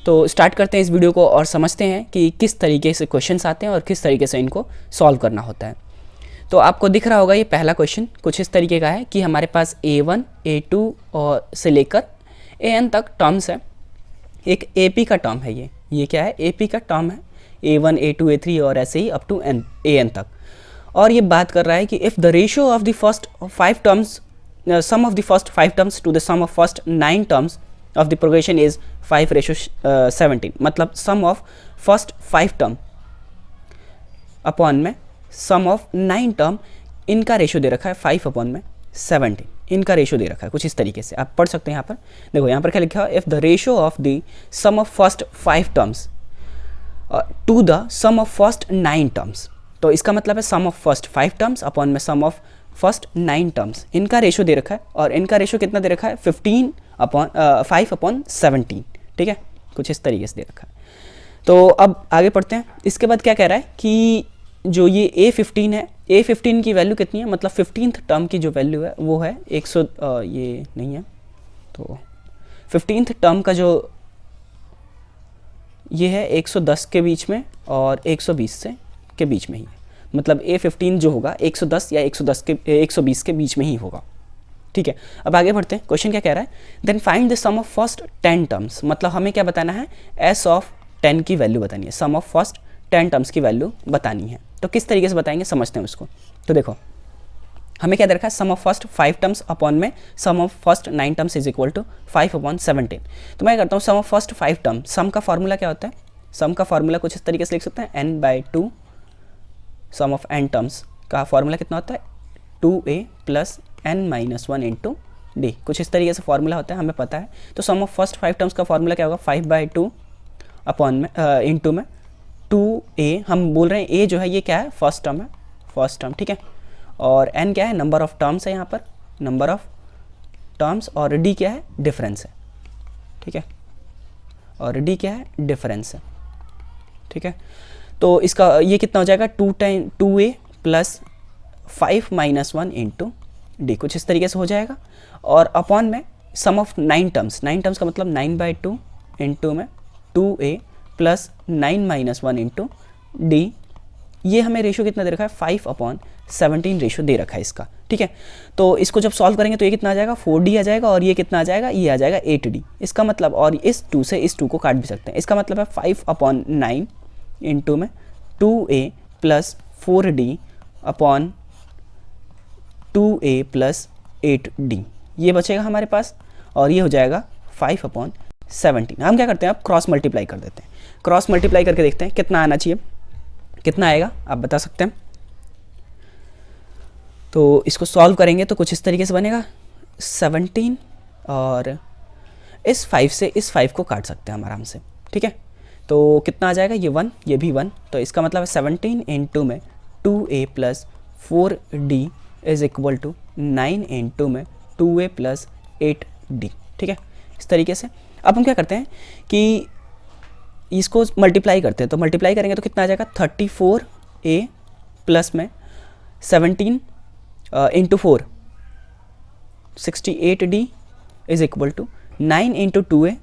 तो स्टार्ट करते हैं इस वीडियो को और समझते हैं कि किस तरीके से क्वेश्चंस आते हैं और किस तरीके से इनको सॉल्व करना होता है। तो आपको दिख रहा होगा ये पहला क्वेश्चन कुछ इस तरीके का है कि हमारे पास A1, A2 और से लेकर AN तक टर्म्स है। एक AP का टर्म है ये क्या है? AP का टर्म है, A1, A2, A3 और ऐसे ही अप टू AN तक। और ये बात कर रहा है कि if the ratio of the first 5 terms sum of the first 5 terms to the sum of first 9 terms of the progression is 5:17, मतलब sum of first 5 term upon में सम ऑफ 9 टर्म, इनका रेशियो दे रखा है 5/17, इनका ratio दे रखा है कुछ इस तरीके से। आप पढ़ सकते हैं यहाँ पर, देखो यहाँ पर क्या लिखा है, if the ratio of the sum of first 5 terms to the sum of first 9 terms, तो इसका मतलब है sum of first 5 terms upon में सम ऑफ फर्स्ट 9 टर्म्स, इनका रेशियो दे रखा है। और इनका रेशियो कितना दे रखा है? 5/17, ठीक है, कुछ इस तरीके से दे रखा है। तो अब आगे पढ़ते हैं। इसके बाद क्या कह रहा है कि जो ये A15 है, A15 की वैल्यू कितनी है, मतलब 15th टर्म की जो वैल्यू है वो है 100, ये नहीं है, तो 15th टर्म का जो ये है 110 के बीच में और 120 से के बीच में ही है, मतलब A15 जो होगा 110 या 120 के बीच में ही होगा, ठीक है। अब आगे बढ़ते हैं। क्वेश्चन क्या कह रहा है, then find the sum of first 10 terms, मतलब हमें क्या बताना है? S ऑफ 10 की वैल्यू बतानी है, सम ऑफ फर्स्ट 10 टर्म्स की वैल्यू बतानी है। तो किस तरीके से बताएंगे, समझते हैं उसको। तो देखो हमें क्या दे रखा है, sum of first 5 terms upon में sum of first 9 terms is equal to 5/17। तो मैं करता हूँ sum of first 5 term, sum का फॉर्मूला क्या होता है? सम का फॉर्मूला कुछ इस तरीके से लिख सकते हैं, n/2 sum of n terms का फॉर्मूला कितना होता है? 2a plus n-1 into D, कुछ इस तरीके से फॉर्मूला होता है, हमें पता है। तो सम ऑफ फर्स्ट 5 टर्म्स का फॉर्मूला क्या होगा? 5/2 अपॉन में इंटू में 2a, हम बोल रहे हैं a जो है ये क्या है? फर्स्ट टर्म है, फर्स्ट टर्म, ठीक है। और n क्या है? नंबर ऑफ टर्म्स है यहाँ पर, नंबर ऑफ टर्म्स, और d क्या है? डिफरेंस है, ठीक है, और d क्या है? डिफरेंस है, ठीक है। तो इसका ये कितना हो जाएगा? 2a प्लस 5-1 इंटू डी, कुछ इस तरीके से हो जाएगा। और अपॉन में सम ऑफ 9 टर्म्स, 9 टर्म्स का मतलब 9/2 इंटू में 2a प्लस 9-1 इंटू डी, ये हमें रेशियो कितना दे रखा है? 5/17 रेशियो दे रखा है इसका, ठीक है। तो इसको जब सॉल्व करेंगे तो ये कितना आ जाएगा? 4d आ जाएगा, और ये कितना आ जाएगा? ये आ जाएगा 8d। इसका मतलब, और इस 2 से इस 2 को काट भी सकते हैं, इसका मतलब है 5/9 इंटू में 2a plus 4d upon 2a plus 8d, ये बचेगा हमारे पास, और ये हो जाएगा 5/17। हम क्या करते हैं, अब क्रॉस मल्टीप्लाई कर देते हैं। क्रॉस मल्टीप्लाई करके देखते हैं कितना आना चाहिए, कितना आएगा आप बता सकते हैं। तो इसको सॉल्व करेंगे तो कुछ इस तरीके से बनेगा 17, और इस 5 से इस 5 को काट सकते हैं हम आराम से, ठीक है। तो कितना आ जाएगा? ये 1, ये भी 1, तो इसका मतलब है 17 इंटू में 2a plus 4d is equal to 9 into में 2a प्लस 8d, ठीक है, इस तरीके से। अब हम क्या करते हैं कि इसको मल्टीप्लाई करते हैं, तो मल्टीप्लाई करेंगे तो कितना आ जाएगा? 34a प्लस में 17 into 4 68d is equal to 9 into 2a,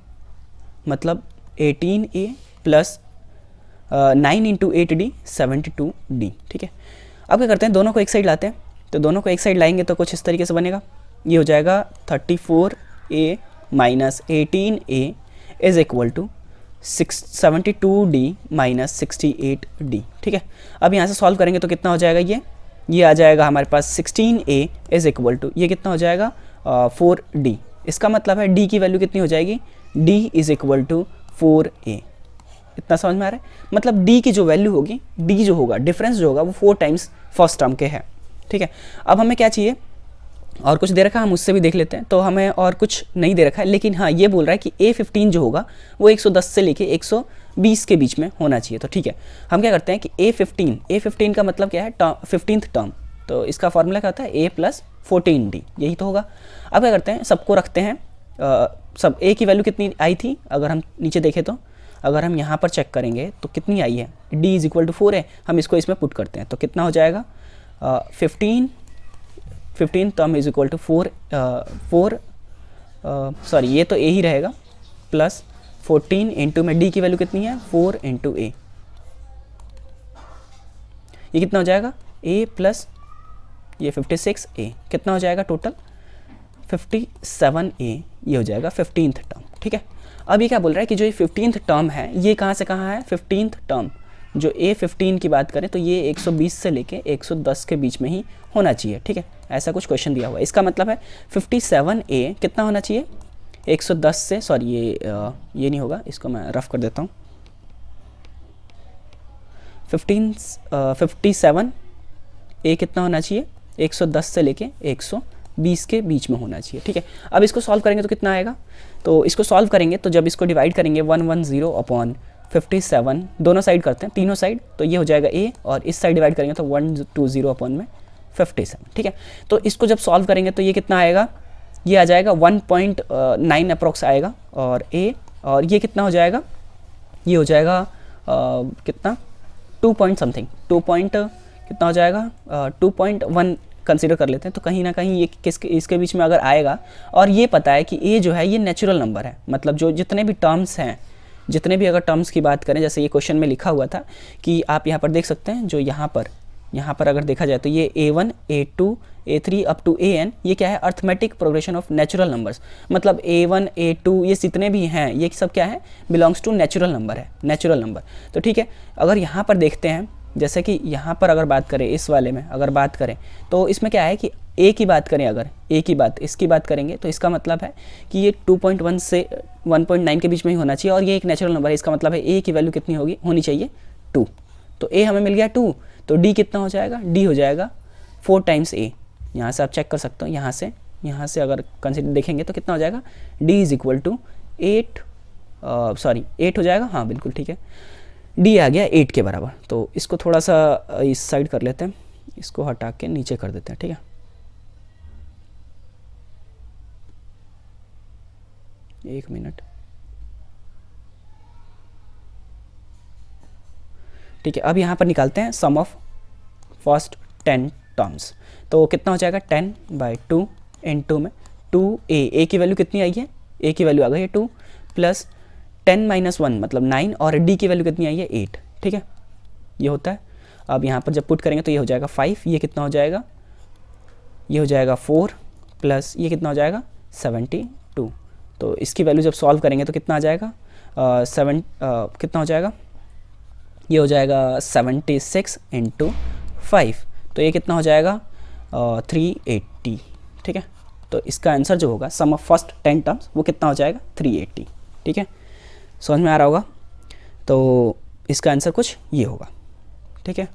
मतलब 18a plus 9 into 8d 72d, ठीक है। अब क्या करते हैं, दोनों को एक साइड लाते हैं, तो दोनों को एक साइड लाएंगे तो कुछ इस तरीके से बनेगा, ये हो जाएगा 34a minus 18a is equal to 72d minus 68d, ठीक है। अब यहाँ से सॉल्व करेंगे तो कितना हो जाएगा? ये आ जाएगा हमारे पास 16a इज इक्वल टू, ये कितना हो जाएगा? 4d। इसका मतलब है d की वैल्यू कितनी हो जाएगी? d is equal to 4a। इतना समझ में आ रहा है? मतलब d की जो वैल्यू होगी, d जो होगा, डिफरेंस जो होगा वो 4 टाइम्स फर्स्ट टर्म के है, ठीक है। अब हमें क्या चाहिए? और कुछ दे रखा है, हम उससे भी देख लेते हैं। तो हमें और कुछ नहीं दे रखा है, लेकिन हाँ ये बोल रहा है कि A15 जो होगा वो 110 से लेके 120 के बीच में होना चाहिए। तो ठीक है, हम क्या करते हैं कि A15 का मतलब क्या है? 15th टर्म, तो इसका फॉर्मूला क्या होता है? A प्लस 14d, यही तो होगा। अब क्या करते हैं, सबको रखते हैं, सब A की वैल्यू कितनी आई थी अगर हम नीचे देखें तो, अगर हम यहाँ पर चेक करेंगे तो कितनी आई है? d इज इक्वल टू 4 है, हम इसको इसमें पुट करते हैं तो कितना हो जाएगा? 15 term is equal to 4 sorry ये तो a ही रहेगा प्लस 14 इंटू में डी की वैल्यू कितनी है 4 इंटू ए, ये कितना हो जाएगा ए प्लस ये 56a, कितना हो जाएगा टोटल 57a, ये हो जाएगा 15th टर्म। ठीक है, अब ये क्या बोल रहा है कि जो ये 15th टर्म है ये कहाँ से कहाँ है, 15th टर्म जो A15 की बात करें तो ये 120 से लेके 110 के बीच में ही होना चाहिए। ठीक है, ऐसा कुछ क्वेश्चन दिया हुआ है। इसका मतलब है 57a कितना होना चाहिए 110 से, सॉरी ये नहीं होगा, इसको मैं रफ कर देता हूँ। 57a कितना होना चाहिए 110 से लेके 120 के बीच में होना चाहिए। ठीक है, अब इसको सॉल्व करेंगे तो कितना आएगा, तो इसको सॉल्व करेंगे तो जब इसको डिवाइड करेंगे 110 अपॉन 57, दोनों साइड करते हैं, तीनों साइड, तो ये हो जाएगा a, और इस साइड डिवाइड करेंगे तो 120 अपॉन में 57। ठीक है, तो इसको जब सॉल्व करेंगे तो ये कितना आएगा, ये आ जाएगा 1.9 अप्रॉक्स आएगा, और a, और ये कितना हो जाएगा, ये हो जाएगा कितना 2 पॉइंट समथिंग, कितना हो जाएगा 2.1 कंसीडर कर लेते हैं। तो कहीं ना कहीं ये इसके बीच में अगर आएगा, और ये पता है कि a जो है ये नेचुरल नंबर है, मतलब जो जितने भी टर्म्स हैं, जितने भी अगर टर्म्स की बात करें, जैसे ये क्वेश्चन में लिखा हुआ था कि आप यहाँ पर देख सकते हैं, जो यहाँ पर अगर देखा जाए तो ये a1 a2 a3 up to an, ये क्या है arithmetic progression of natural numbers, मतलब a1 a2 ये जितने भी हैं ये सब क्या है, बिलोंग्स टू नेचुरल नंबर है, नेचुरल नंबर। तो ठीक है, अगर यहाँ पर देखते हैं, जैसे कि यहाँ पर अगर बात करें, इस वाले में अगर बात करें तो इसमें क्या है कि a की बात करें, अगर a की बात इसकी बात करेंगे तो इसका मतलब है कि ये 2.1 से 1.9 के बीच में ही होना चाहिए, और ये एक नेचुरल नंबर है, इसका मतलब है a की वैल्यू कितनी होनी चाहिए 2, तो a हमें मिल गया 2, तो d कितना हो जाएगा, d हो जाएगा 4 टाइम्स a। यहाँ से आप चेक कर सकते हो, यहाँ से अगर कंसिडर देखेंगे तो कितना हो जाएगा, d इज इक्वल टू 8 हो जाएगा, हाँ बिल्कुल ठीक है, d आ गया 8 के बराबर। तो इसको थोड़ा सा इस साइड कर लेते हैं, इसको हटा के नीचे कर देते हैं। ठीक है, एक मिनट, ठीक है, अब यहाँ पर निकालते हैं सम ऑफ फर्स्ट 10 टर्म्स। तो कितना हो जाएगा 10/2 इंटू में 2a की वैल्यू कितनी आई है, a की वैल्यू आ गई है 2 प्लस 10 - 1 मतलब 9, और d की वैल्यू कितनी आई है 8। ठीक है, ये होता है। अब यहाँ पर जब पुट करेंगे तो ये हो जाएगा 5, ये कितना हो जाएगा, ये हो जाएगा 4 प्लस ये कितना हो जाएगा 72। तो इसकी वैल्यू जब सॉल्व करेंगे तो कितना आ जाएगा कितना हो जाएगा, ये हो जाएगा 76 इंटू 5, तो ये कितना हो जाएगा 380। ठीक है, तो इसका आंसर जो होगा सम ऑफ फर्स्ट 10 टर्म्स वो कितना हो जाएगा 380। ठीक है, समझ में आ रहा होगा, तो इसका आंसर कुछ ये होगा। ठीक है।